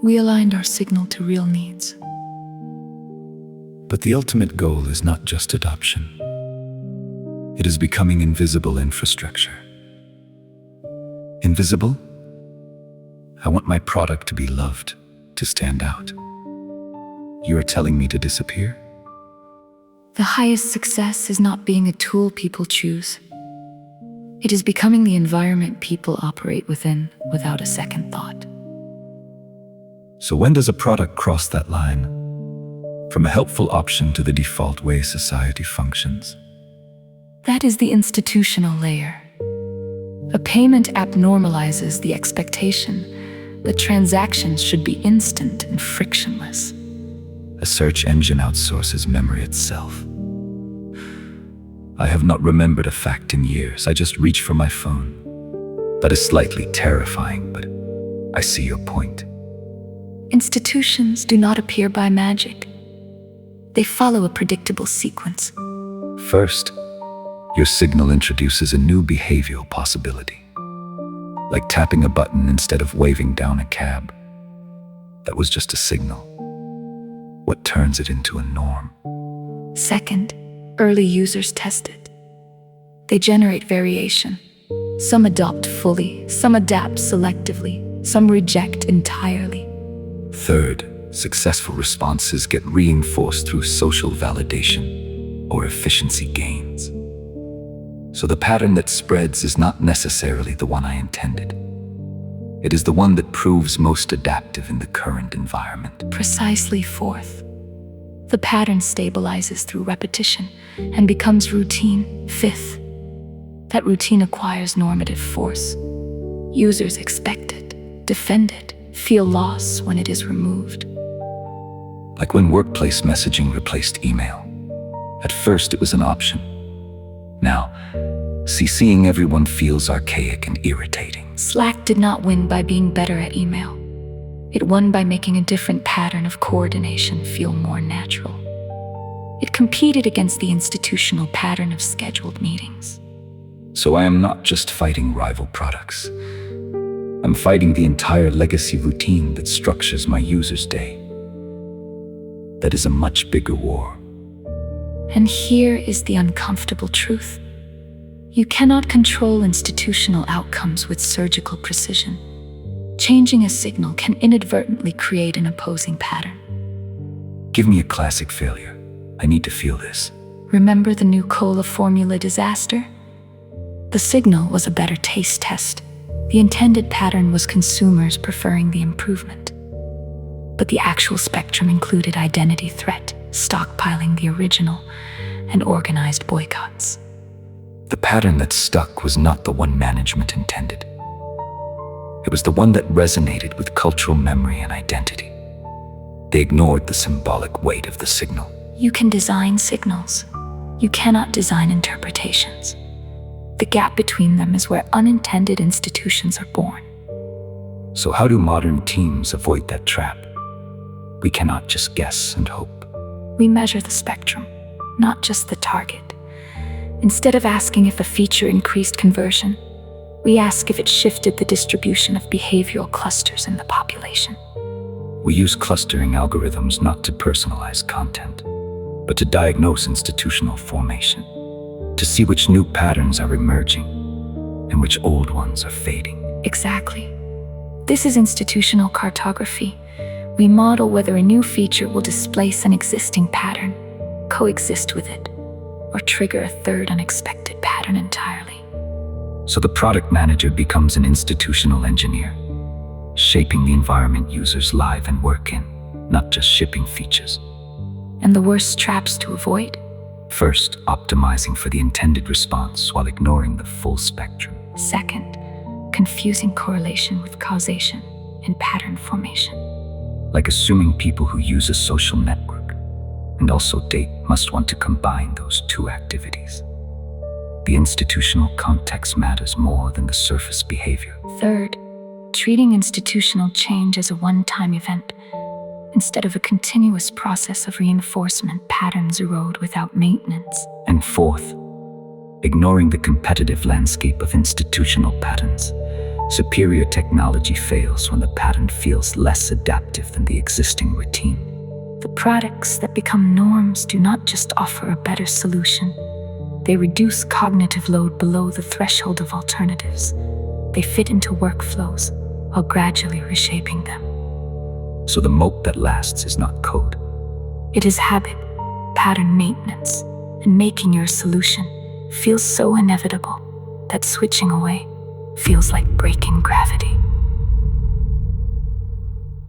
We aligned our signal to real needs. But the ultimate goal is not just adoption. It is becoming invisible infrastructure. Invisible? I want my product to be loved, to stand out. You are telling me to disappear? The highest success is not being a tool people choose. It is becoming the environment people operate within without a second thought. So when does a product cross that line? From a helpful option to the default way society functions? That is the institutional layer. A payment app normalizes the expectation that transactions should be instant and frictionless. A search engine outsources memory itself. I have not remembered a fact in years. I just reach for my phone. That is slightly terrifying, but I see your point. Institutions do not appear by magic. They follow a predictable sequence. First, your signal introduces a new behavioral possibility, like tapping a button instead of waving down a cab. That was just a signal. What turns it into a norm? Second, early users test it. They generate variation. Some adopt fully, some adapt selectively, some reject entirely. Third, successful responses get reinforced through social validation or efficiency gains. So the pattern that spreads is not necessarily the one I intended. It is the one that proves most adaptive in the current environment. Precisely. Fourth, the pattern stabilizes through repetition and becomes routine. Fifth, that routine acquires normative force. Users expect it, defend it, feel loss when it is removed. Like when workplace messaging replaced email. At first it was an option. Now, CCing everyone feels archaic and irritating. Slack did not win by being better at email. It won by making a different pattern of coordination feel more natural. It competed against the institutional pattern of scheduled meetings. So I am not just fighting rival products. I'm fighting the entire legacy routine that structures my user's day. That is a much bigger war. And here is the uncomfortable truth. You cannot control institutional outcomes with surgical precision. Changing a signal can inadvertently create an opposing pattern. Give me a classic failure. I need to feel this. Remember the new cola formula disaster? The signal was a better taste test. The intended pattern was consumers preferring the improvement. But the actual spectrum included identity threat, stockpiling the original, and organized boycotts. The pattern that stuck was not the one management intended. It was the one that resonated with cultural memory and identity. They ignored the symbolic weight of the signal. You can design signals. You cannot design interpretations. The gap between them is where unintended institutions are born. So how do modern teams avoid that trap? We cannot just guess and hope. We measure the spectrum, not just the target. Instead of asking if a feature increased conversion, we ask if it shifted the distribution of behavioral clusters in the population. We use clustering algorithms not to personalize content, but to diagnose institutional formation, to see which new patterns are emerging and which old ones are fading. Exactly. This is institutional cartography. We model whether a new feature will displace an existing pattern, coexist with it, or trigger a third unexpected pattern entirely. So the product manager becomes an institutional engineer, shaping the environment users live and work in, not just shipping features. And the worst traps to avoid? First, optimizing for the intended response while ignoring the full spectrum. Second, confusing correlation with causation and pattern formation. Like assuming people who use a social network and also date must want to combine those two activities. The institutional context matters more than the surface behavior. Third, treating institutional change as a one-time event instead of a continuous process of reinforcement. Patterns erode without maintenance. And fourth, ignoring the competitive landscape of institutional patterns Superior technology fails when the pattern feels less adaptive than the existing routine. The products that become norms do not just offer a better solution. They reduce cognitive load below the threshold of alternatives. They fit into workflows while gradually reshaping them. So the moat that lasts is not code. It is habit, pattern maintenance, and making your solution feel so inevitable that switching away feels like breaking gravity.